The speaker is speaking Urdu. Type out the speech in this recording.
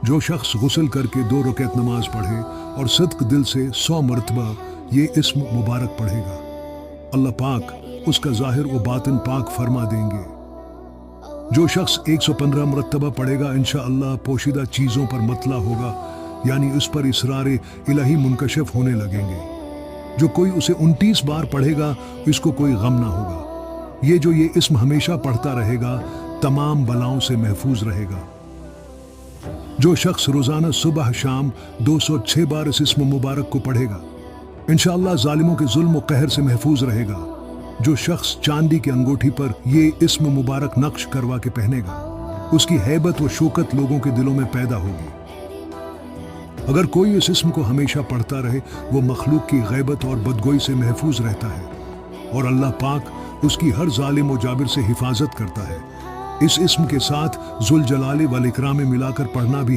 جو شخص غسل کر کے 2 رکعت نماز پڑھے اور صدق دل سے 100 مرتبہ یہ اسم مبارک پڑھے گا، اللہ پاک اس کا ظاہر و باطن پاک فرما دیں گے۔ جو شخص 115 مرتبہ پڑھے گا انشاءاللہ پوشیدہ چیزوں پر مطلع ہوگا، یعنی اس پر اسرار الہی منکشف ہونے لگیں گے۔ جو کوئی اسے 29 بار پڑھے گا اس کو کوئی غم نہ ہوگا۔ یہ اسم ہمیشہ پڑھتا رہے گا تمام بلاؤں سے محفوظ رہے گا۔ جو شخص روزانہ صبح شام 206 بار اس اسم مبارک کو پڑھے گا انشاءاللہ ظالموں کے ظلم و قہر سے محفوظ رہے گا۔ جو شخص چاندی کی انگوٹھی پر یہ اسم مبارک نقش کروا کے پہنے گا اس کی ہیبت و شوکت لوگوں کے دلوں میں پیدا ہوگی۔ اگر کوئی اس اسم کو ہمیشہ پڑھتا رہے وہ مخلوق کی غیبت اور بدگوئی سے محفوظ رہتا ہے اور اللہ پاک اس کی ہر ظالم و جابر سے حفاظت کرتا ہے۔ اس اسم کے ساتھ ذوالجلال والاکرام ملا کر پڑھنا بھی